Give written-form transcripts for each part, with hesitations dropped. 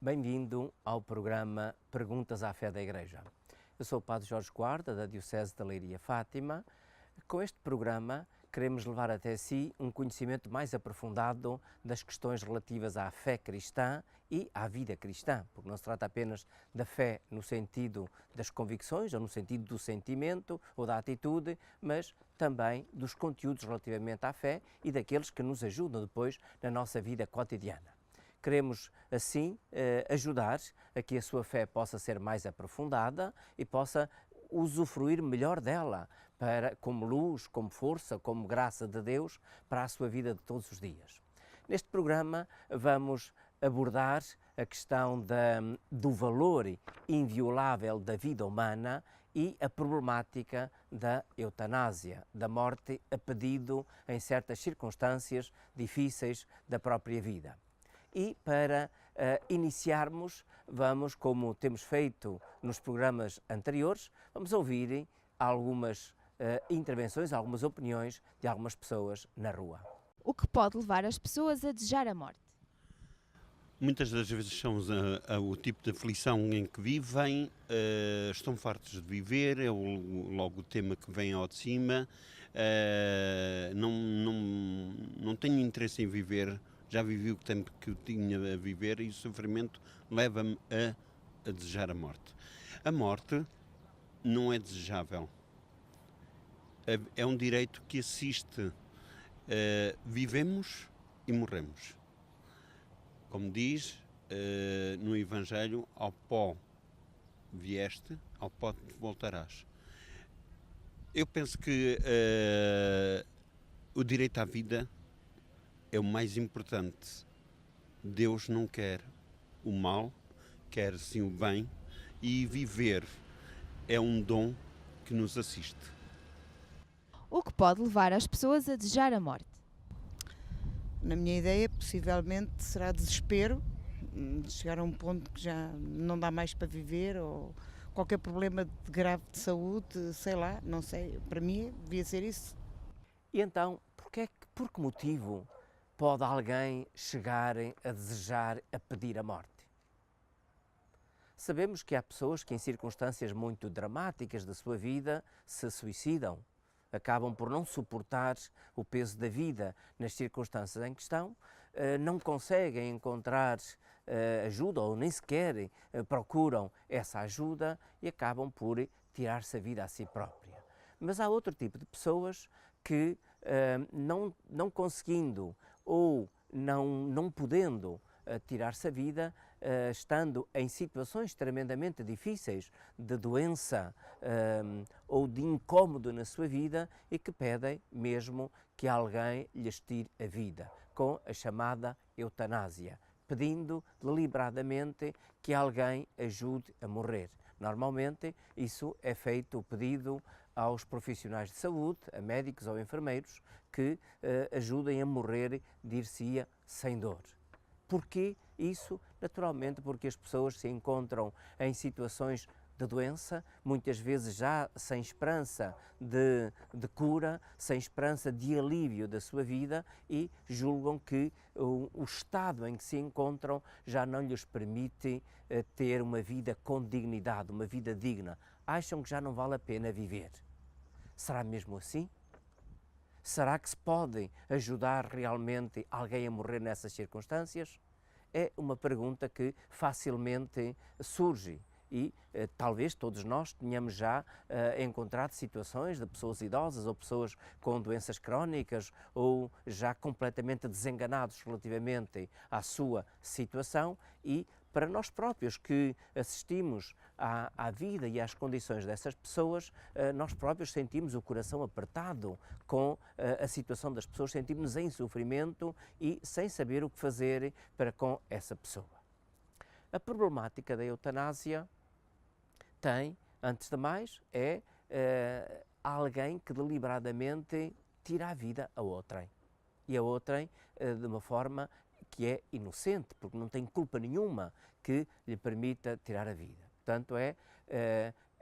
Bem-vindo ao programa Perguntas à Fé da Igreja. Eu sou o Padre Jorge Guarda, da Diocese de Leiria Fátima. Com este programa queremos levar até si um conhecimento mais aprofundado das questões relativas à fé cristã e à vida cristã, porque não se trata apenas da fé no sentido das convicções, ou no sentido do sentimento ou da atitude, mas também dos conteúdos relativamente à fé e daqueles que nos ajudam depois na nossa vida cotidiana. Queremos, assim, ajudar a que a sua fé possa ser mais aprofundada e possa usufruir melhor dela, como luz, como força, como graça de Deus para a sua vida de todos os dias. Neste programa vamos abordar a questão do valor inviolável da vida humana e a problemática da eutanásia, da morte a pedido em certas circunstâncias difíceis da própria vida. E para iniciarmos, vamos, como temos feito nos programas anteriores, vamos ouvir algumas intervenções, algumas opiniões de algumas pessoas na rua. O que pode levar as pessoas a desejar a morte? Muitas das vezes são o tipo de aflição em que vivem, estão fartos de viver, é logo o tema que vem ao de cima, não tenho interesse em viver, já vivi o tempo que eu tinha a viver e o sofrimento leva-me a desejar a morte. A morte não é desejável, é um direito que assiste, vivemos e morremos. Como diz no Evangelho, ao pó vieste, ao pó voltarás. Eu penso que o direito à vida é o mais importante. Deus não quer o mal, quer sim o bem, e viver é um dom que nos assiste. O que pode levar as pessoas a desejar a morte? Na minha ideia, possivelmente será desespero, chegar a um ponto que já não dá mais para viver, ou qualquer problema grave de saúde, sei lá, não sei, para mim devia ser isso. E então, por que motivo pode alguém chegar a desejar, a pedir a morte? Sabemos que há pessoas que em circunstâncias muito dramáticas da sua vida se suicidam, acabam por não suportar o peso da vida nas circunstâncias em que estão, não conseguem encontrar ajuda ou nem sequer procuram essa ajuda e acabam por tirar-se a vida a si própria. Mas há outro tipo de pessoas que não conseguindo ou não podendo tirar-se a vida, estando em situações tremendamente difíceis de doença ou de incómodo na sua vida e que pedem mesmo que alguém lhes tire a vida, com a chamada eutanásia, pedindo deliberadamente que alguém ajude a morrer. Normalmente isso é feito, o pedido aos profissionais de saúde, a médicos ou enfermeiros, que ajudem a morrer, dir-se-ia, sem dor. Porquê isso? Naturalmente porque as pessoas se encontram em situações de doença, muitas vezes já sem esperança de cura, sem esperança de alívio da sua vida e julgam que o estado em que se encontram já não lhes permite ter uma vida com dignidade, uma vida digna. Acham que já não vale a pena viver. Será mesmo assim? Será que se pode ajudar realmente alguém a morrer nessas circunstâncias? É uma pergunta que facilmente surge e talvez todos nós tenhamos já encontrado situações de pessoas idosas ou pessoas com doenças crónicas ou já completamente desenganados relativamente à sua situação e para nós próprios que assistimos à vida e às condições dessas pessoas, nós próprios sentimos o coração apertado com a situação das pessoas, sentimos-nos em sofrimento e sem saber o que fazer para com essa pessoa. A problemática da eutanásia tem, antes de mais, alguém que deliberadamente tira a vida a outrem. E a outrem de uma forma que é inocente, porque não tem culpa nenhuma que lhe permita tirar a vida. Portanto, é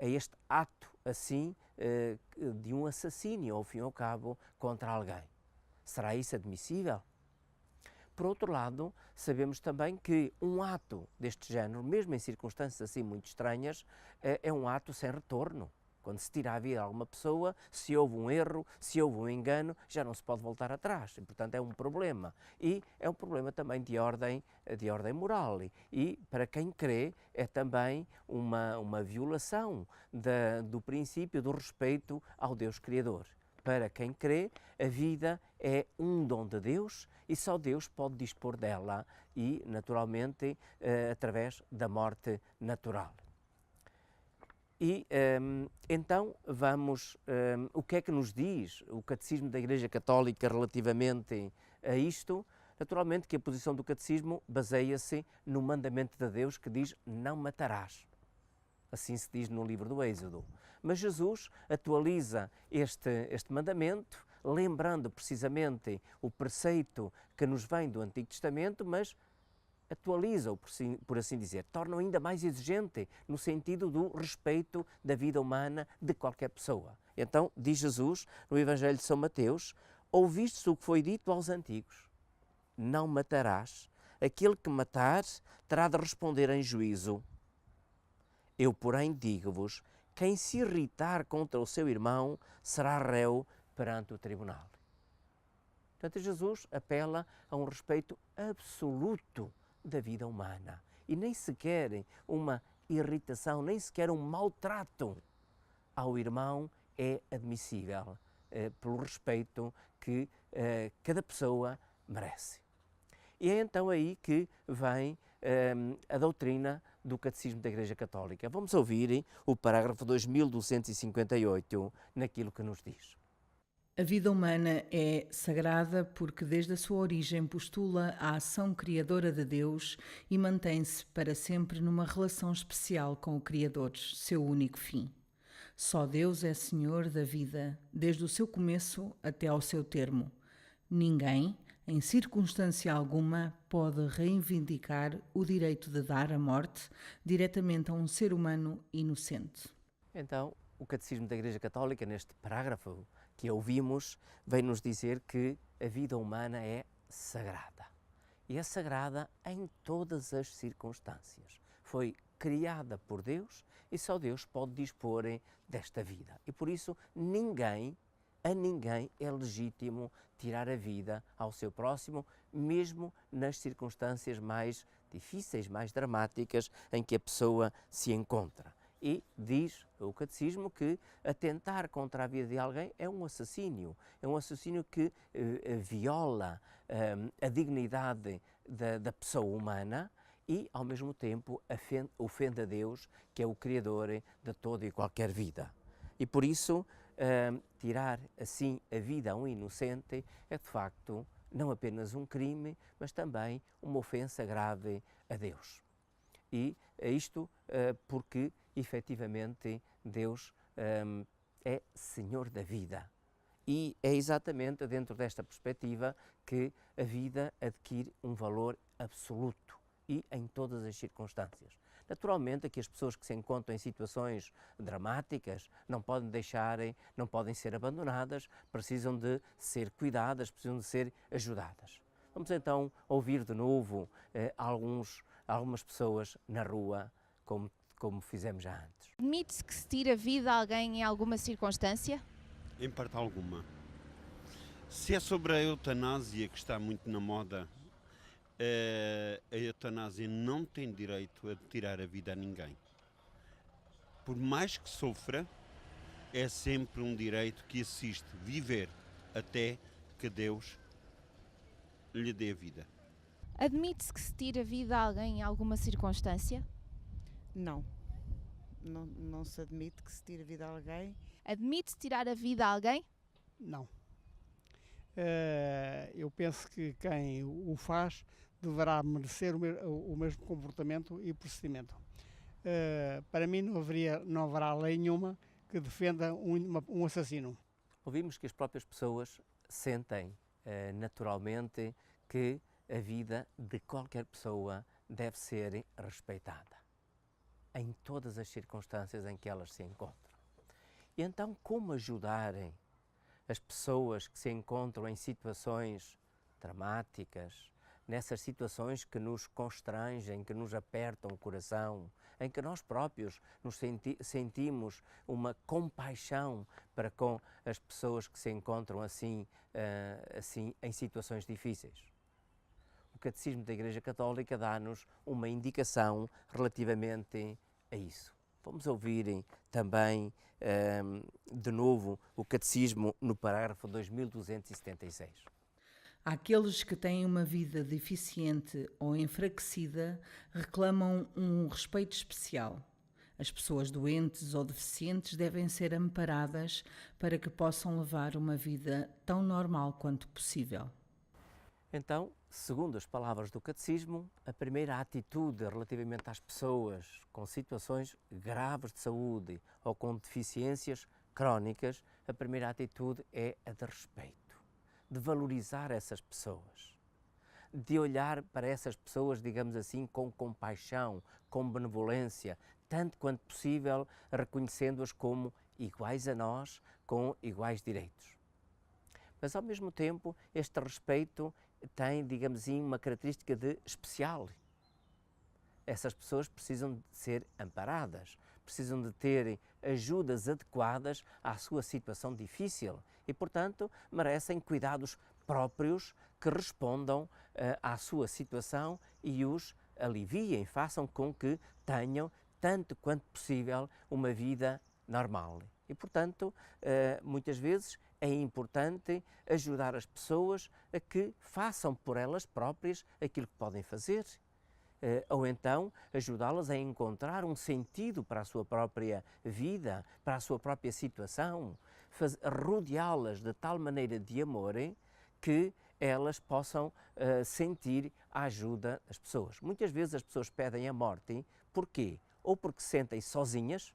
este ato, assim, de um assassínio, ao fim e ao cabo, contra alguém. Será isso admissível? Por outro lado, sabemos também que um ato deste género, mesmo em circunstâncias assim muito estranhas, é um ato sem retorno. Quando se tira a vida de alguma pessoa, se houve um erro, se houve um engano, já não se pode voltar atrás. E, portanto, é um problema. E é um problema também de ordem moral. E, para quem crê, é também uma violação do princípio do respeito ao Deus Criador. Para quem crê, a vida é um dom de Deus e só Deus pode dispor dela e, naturalmente, através da morte natural. E então vamos, o que é que nos diz o Catecismo da Igreja Católica relativamente a isto? Naturalmente que a posição do Catecismo baseia-se no mandamento de Deus que diz não matarás. Assim se diz no livro do Êxodo. Mas Jesus atualiza este mandamento, lembrando precisamente o preceito que nos vem do Antigo Testamento, mas atualiza-o, por assim dizer, torna-o ainda mais exigente no sentido do respeito da vida humana de qualquer pessoa. Então, diz Jesus no Evangelho de São Mateus: ouvistes o que foi dito aos antigos, não matarás, aquele que matar terá de responder em juízo. Eu, porém, digo-vos, quem se irritar contra o seu irmão será réu perante o tribunal. Portanto, Jesus apela a um respeito absoluto da vida humana e nem sequer uma irritação, nem sequer um maltrato ao irmão é admissível pelo respeito que cada pessoa merece. E é então aí que vem a doutrina do Catecismo da Igreja Católica. Vamos ouvir o parágrafo 2258 naquilo que nos diz. A vida humana é sagrada porque desde a sua origem postula a ação criadora de Deus e mantém-se para sempre numa relação especial com o Criador, seu único fim. Só Deus é Senhor da vida, desde o seu começo até ao seu termo. Ninguém, em circunstância alguma, pode reivindicar o direito de dar a morte diretamente a um ser humano inocente. Então, o Catecismo da Igreja Católica, neste parágrafo que ouvimos, vem nos dizer que a vida humana é sagrada. E é sagrada em todas as circunstâncias. Foi criada por Deus e só Deus pode dispor desta vida. E por isso a ninguém é legítimo tirar a vida ao seu próximo, mesmo nas circunstâncias mais difíceis, mais dramáticas em que a pessoa se encontra. E diz o Catecismo que atentar contra a vida de alguém é um assassínio que viola a dignidade da pessoa humana e, ao mesmo tempo, ofende a Deus, que é o Criador de toda e qualquer vida. E por isso, tirar assim a vida a um inocente é, de facto, não apenas um crime, mas também uma ofensa grave a Deus. E isto porque, efetivamente, Deus é Senhor da vida. E é exatamente dentro desta perspectiva que a vida adquire um valor absoluto e em todas as circunstâncias. Naturalmente que as pessoas que se encontram em situações dramáticas não podem ser abandonadas, precisam de ser cuidadas, precisam de ser ajudadas. Vamos então ouvir de novo algumas pessoas na rua, como fizemos já antes. Admite-se que se tire a vida a alguém em alguma circunstância? Em parte alguma. Se é sobre a eutanásia que está muito na moda, a eutanásia não tem direito a tirar a vida a ninguém. Por mais que sofra, é sempre um direito que assiste viver até que Deus lhe dê a vida. Admite-se que se tire a vida a alguém em alguma circunstância? Não. Não se admite que se tire a vida a alguém. Admite-se tirar a vida a alguém? Não. Eu penso que quem o faz deverá merecer o mesmo comportamento e procedimento. Para mim não haverá lei nenhuma que defenda um assassino. Ouvimos que as próprias pessoas sentem naturalmente que a vida de qualquer pessoa deve ser respeitada em todas as circunstâncias em que elas se encontram. E então, como ajudarem as pessoas que se encontram em situações dramáticas, nessas situações que nos constrangem, que nos apertam o coração, em que nós próprios nos sentimos uma compaixão para com as pessoas que se encontram assim em situações difíceis. O Catecismo da Igreja Católica dá-nos uma indicação relativamente a isso. Vamos ouvir também, de novo, o Catecismo no parágrafo 2276. Aqueles que têm uma vida deficiente ou enfraquecida reclamam um respeito especial. As pessoas doentes ou deficientes devem ser amparadas para que possam levar uma vida tão normal quanto possível. Então, segundo as palavras do Catecismo, a primeira atitude relativamente às pessoas com situações graves de saúde ou com deficiências crónicas, a primeira atitude é a de respeito, de valorizar essas pessoas, de olhar para essas pessoas, digamos assim, com compaixão, com benevolência, tanto quanto possível, reconhecendo-as como iguais a nós, com iguais direitos. Mas, ao mesmo tempo, este respeito tem, digamos assim, uma característica de especial. Essas pessoas precisam de ser amparadas, precisam de terem ajudas adequadas à sua situação difícil e, portanto, merecem cuidados próprios que respondam à sua situação e os aliviem, façam com que tenham, tanto quanto possível, uma vida normal. E, portanto, muitas vezes é importante ajudar as pessoas a que façam por elas próprias aquilo que podem fazer. Ou então ajudá-las a encontrar um sentido para a sua própria vida, para a sua própria situação, rodeá-las de tal maneira de amor que elas possam sentir a ajuda das pessoas. Muitas vezes as pessoas pedem a morte, porquê? Ou porque se sentem sozinhas,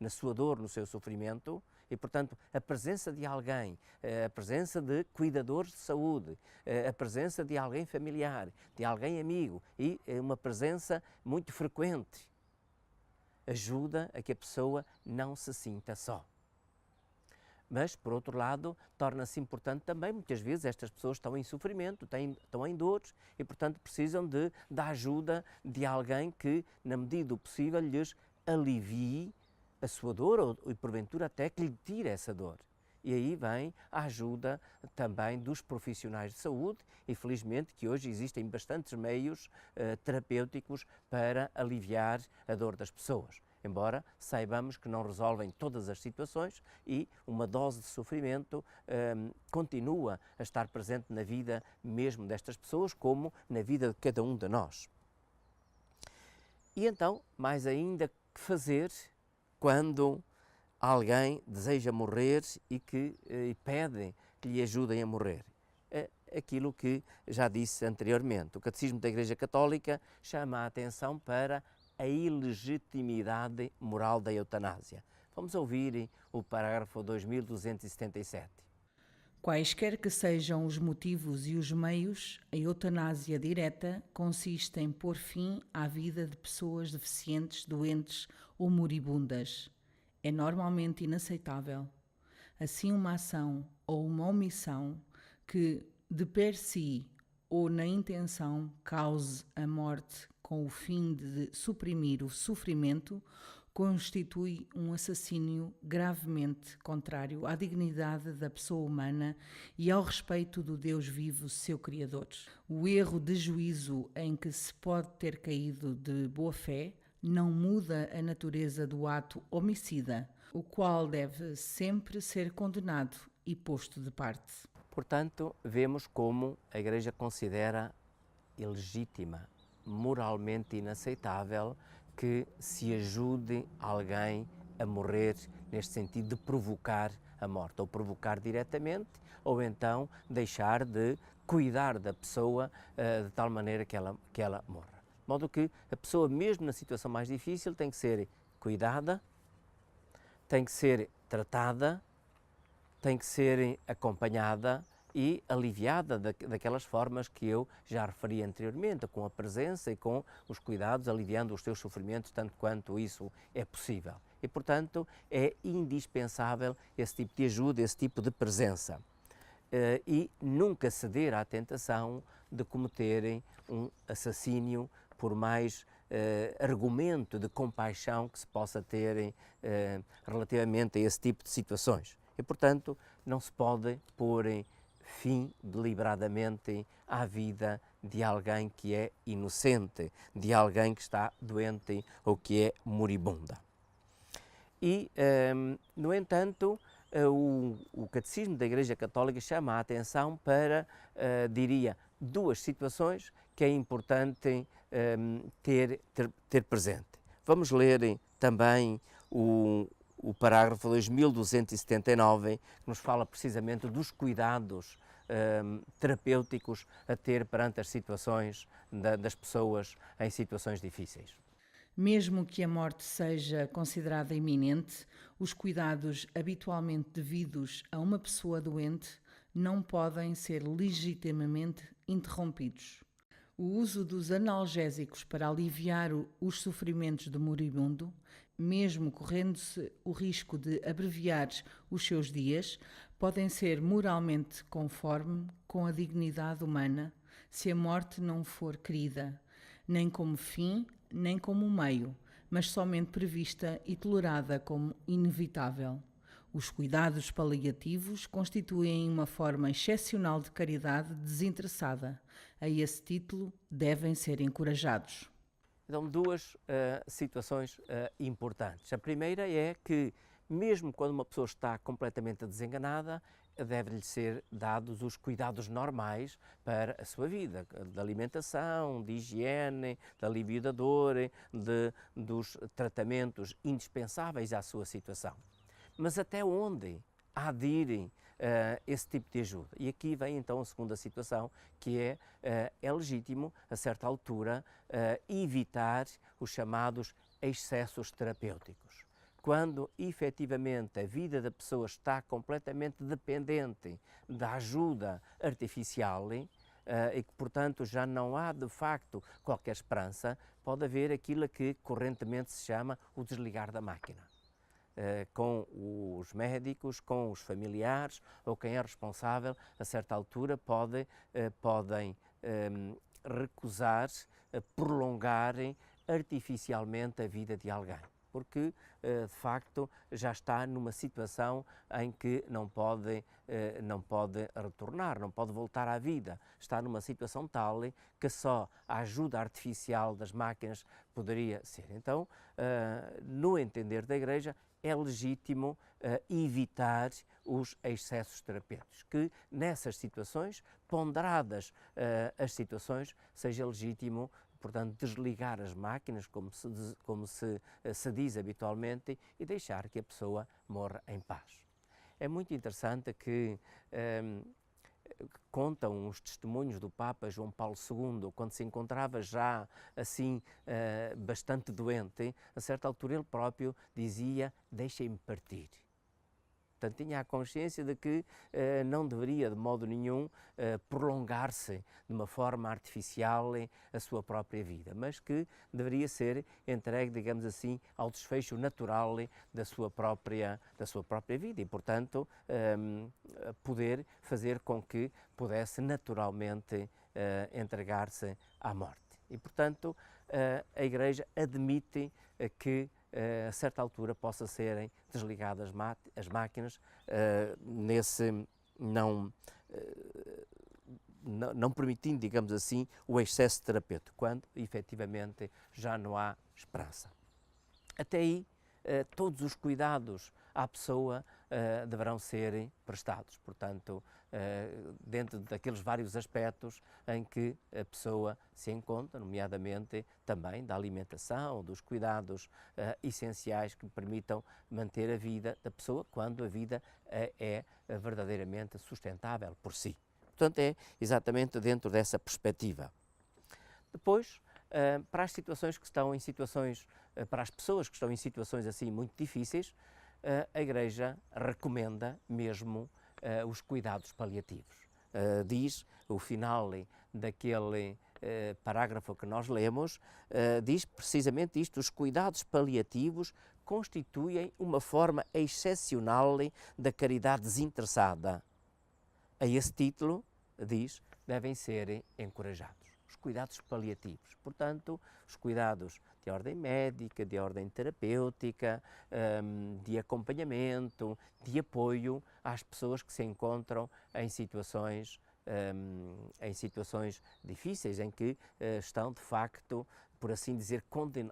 na sua dor, no seu sofrimento, e, portanto, a presença de alguém, a presença de cuidadores de saúde, a presença de alguém familiar, de alguém amigo e uma presença muito frequente ajuda a que a pessoa não se sinta só. Mas, por outro lado, torna-se importante também, muitas vezes estas pessoas estão em sofrimento, estão em dores e, portanto, precisam da ajuda de alguém que, na medida do possível, lhes alivie a sua dor ou porventura até que lhe tire essa dor. E aí vem a ajuda também dos profissionais de saúde e felizmente que hoje existem bastantes meios terapêuticos para aliviar a dor das pessoas. Embora saibamos que não resolvem todas as situações e uma dose de sofrimento continua a estar presente na vida mesmo destas pessoas como na vida de cada um de nós. E então, mais ainda que fazer quando alguém deseja morrer e pede que lhe ajudem a morrer. É aquilo que já disse anteriormente. O Catecismo da Igreja Católica chama a atenção para a ilegitimidade moral da eutanásia. Vamos ouvir o parágrafo 2277. Quaisquer que sejam os motivos e os meios, a eutanásia direta consiste em pôr fim à vida de pessoas deficientes, doentes ou moribundas. É normalmente inaceitável. Assim, uma ação ou uma omissão que, de per si ou na intenção, cause a morte com o fim de suprimir o sofrimento, constitui um assassínio gravemente contrário à dignidade da pessoa humana e ao respeito do Deus vivo, seu Criador. O erro de juízo em que se pode ter caído de boa fé não muda a natureza do ato homicida, o qual deve sempre ser condenado e posto de parte. Portanto, vemos como a Igreja considera ilegítima, moralmente inaceitável, que se ajude alguém a morrer neste sentido de provocar a morte, ou provocar diretamente, ou então deixar de cuidar da pessoa de tal maneira que ela morra. De modo que a pessoa, mesmo na situação mais difícil, tem que ser cuidada, tem que ser tratada, tem que ser acompanhada e aliviada daquelas formas que eu já referi anteriormente, com a presença e com os cuidados, aliviando os teus sofrimentos tanto quanto isso é possível. E, portanto, é indispensável esse tipo de ajuda, esse tipo de presença. e nunca ceder à tentação de cometerem um assassínio por mais argumento de compaixão que se possa ter relativamente a esse tipo de situações. E, portanto, não se pode pôr fim deliberadamente à vida de alguém que é inocente, de alguém que está doente ou que é moribunda. E, no entanto, o Catecismo da Igreja Católica chama a atenção para, diria, duas situações que é importante ter presente. Vamos ler também o parágrafo 2279, que nos fala precisamente dos cuidados terapêuticos a ter perante as situações das pessoas em situações difíceis. Mesmo que a morte seja considerada iminente, os cuidados habitualmente devidos a uma pessoa doente não podem ser legitimamente interrompidos. O uso dos analgésicos para aliviar os sofrimentos do moribundo, mesmo correndo-se o risco de abreviar os seus dias, podem ser moralmente conforme com a dignidade humana, se a morte não for querida, nem como fim, nem como meio, mas somente prevista e tolerada como inevitável. Os cuidados paliativos constituem uma forma excepcional de caridade desinteressada. A esse título, devem ser encorajados. Então, duas situações importantes. A primeira é que, mesmo quando uma pessoa está completamente desenganada, deve-lhe ser dados os cuidados normais para a sua vida, de alimentação, de higiene, de alívio da dor, dos tratamentos indispensáveis à sua situação. Mas até onde há de ir esse tipo de ajuda? E aqui vem então a segunda situação, que é legítimo, a certa altura, evitar os chamados excessos terapêuticos. Quando efetivamente a vida da pessoa está completamente dependente da ajuda artificial e que, portanto, já não há de facto qualquer esperança, pode haver aquilo que correntemente se chama o desligar da máquina. Com os médicos, com os familiares ou quem é responsável, a certa altura podem recusar, prolongarem artificialmente a vida de alguém, porque de facto já está numa situação em que não pode retornar, não pode voltar à vida. Está numa situação tal que só a ajuda artificial das máquinas poderia ser. Então, no entender da Igreja, é legítimo evitar os excessos terapêuticos, que nessas situações, ponderadas as situações, seja legítimo, portanto, desligar as máquinas, como se diz habitualmente, e deixar que a pessoa morra em paz. É muito interessante que contam os testemunhos do Papa João Paulo II, quando se encontrava já assim bastante doente, a certa altura ele próprio dizia: deixem-me partir. Portanto, tinha a consciência de que não deveria de modo nenhum prolongar-se de uma forma artificial a sua própria vida, mas que deveria ser entregue, digamos assim, ao desfecho natural da sua própria vida e, portanto, poder fazer com que pudesse naturalmente entregar-se à morte. E, portanto, a Igreja admite que a certa altura possa serem desligadas as máquinas, não permitindo, digamos assim, o excesso terapêutico, quando efetivamente já não há esperança. Até aí, todos os cuidados à pessoa deverão ser prestados, portanto, dentro daqueles vários aspectos em que a pessoa se encontra, nomeadamente também da alimentação, dos cuidados essenciais que permitam manter a vida da pessoa quando a vida é verdadeiramente sustentável por si. Portanto, é exatamente dentro dessa perspectiva. Depois, para as situações que estão em situações, para as pessoas que estão em situações assim muito difíceis, a Igreja recomenda mesmo os cuidados paliativos. Diz, o final daquele parágrafo que nós lemos, diz precisamente isto: os cuidados paliativos constituem uma forma excepcional da caridade desinteressada. a esse título, diz, devem ser encorajados. Os cuidados paliativos, portanto, os cuidados de ordem médica, de ordem terapêutica, de acompanhamento, de apoio às pessoas que se encontram em situações difíceis, em que estão de facto, por assim dizer,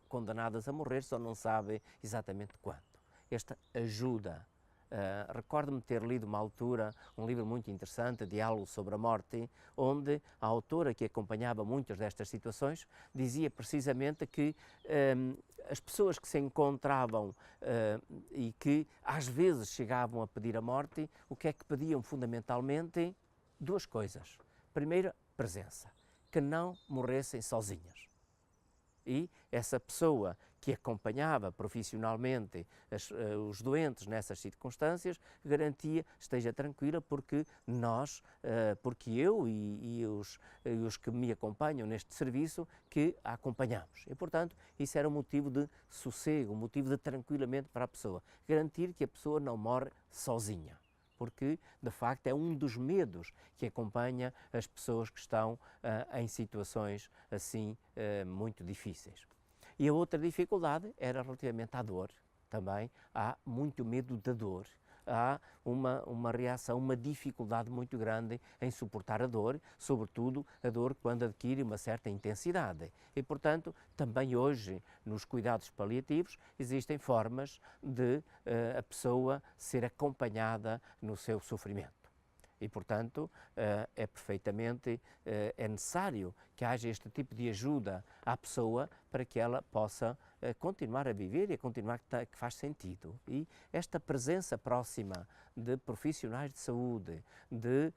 condenadas a morrer, só não sabem exatamente quando. Esta ajuda. Recordo-me ter lido uma altura um livro muito interessante, Diálogo sobre a Morte, onde a autora, que acompanhava muitas destas situações, dizia precisamente que as pessoas que se encontravam e que às vezes chegavam a pedir a morte, o que é que pediam fundamentalmente? Duas coisas. Primeiro, presença, que não morressem sozinhas. E essa pessoa que acompanhava profissionalmente os doentes nessas circunstâncias, garantia, esteja tranquila, porque porque eu e os que me acompanham neste serviço, que a acompanhamos. E, portanto, isso era um motivo de sossego, um motivo de tranquilamente para a pessoa. Garantir que a pessoa não morre sozinha, porque, de facto, é um dos medos que acompanha as pessoas que estão em situações assim muito difíceis. E a outra dificuldade era relativamente à dor. Também há muito medo da dor. Há uma reação, uma dificuldade muito grande em suportar a dor, sobretudo a dor quando adquire uma certa intensidade. E, portanto, também hoje, nos cuidados paliativos, existem formas de a pessoa ser acompanhada no seu sofrimento. E, portanto, é perfeitamente necessário que haja este tipo de ajuda à pessoa para que ela possa continuar a viver e a continuar que faz sentido. E esta presença próxima de profissionais de saúde, de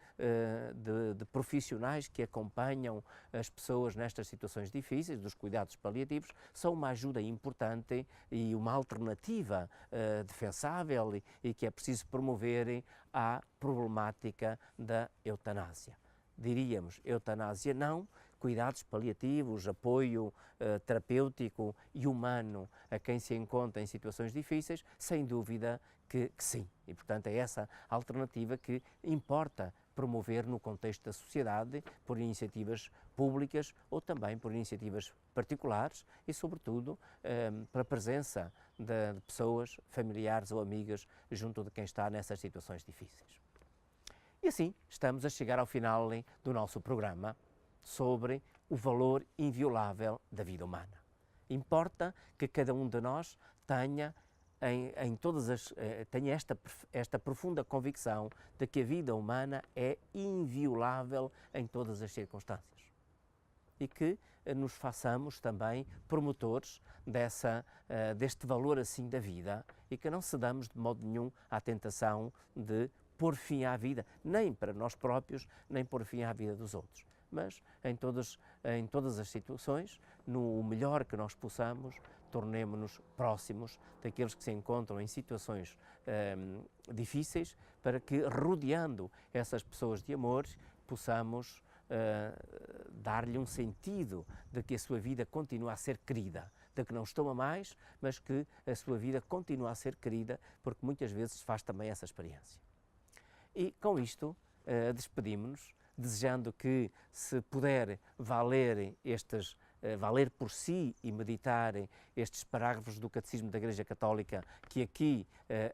profissionais que acompanham as pessoas nestas situações difíceis, dos cuidados paliativos, são uma ajuda importante e uma alternativa defensável e que é preciso promover à problemática da eutanásia. Diríamos, eutanásia não, cuidados paliativos, apoio terapêutico e humano a quem se encontra em situações difíceis, sem dúvida que sim. E, portanto, é essa alternativa que importa promover no contexto da sociedade, por iniciativas públicas ou também por iniciativas particulares e, sobretudo, pela presença de pessoas, familiares ou amigas junto de quem está nessas situações difíceis. E assim, estamos a chegar ao final do nosso programa sobre o valor inviolável da vida humana. Importa que cada um de nós tenha tenha esta profunda convicção de que a vida humana é inviolável em todas as circunstâncias e que nos façamos também promotores deste valor assim da vida e que não cedamos de modo nenhum à tentação de pôr fim à vida, nem para nós próprios, nem pôr fim à vida dos outros. Mas em todas as situações, no melhor que nós possamos, tornemo-nos próximos daqueles que se encontram em situações difíceis, para que, rodeando essas pessoas de amor, possamos dar-lhe um sentido de que a sua vida continua a ser querida, de que não estão a mais, mas que a sua vida continua a ser querida, porque muitas vezes se faz também essa experiência. E com isto despedimos-nos, desejando que, se puder valer por si e meditar estes parágrafos do Catecismo da Igreja Católica que aqui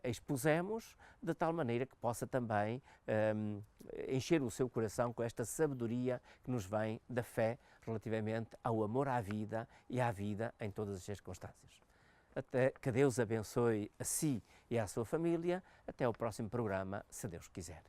expusemos, de tal maneira que possa também encher o seu coração com esta sabedoria que nos vem da fé relativamente ao amor à vida e à vida em todas as circunstâncias. Até que Deus abençoe a si e à sua família. Até ao próximo programa, se Deus quiser.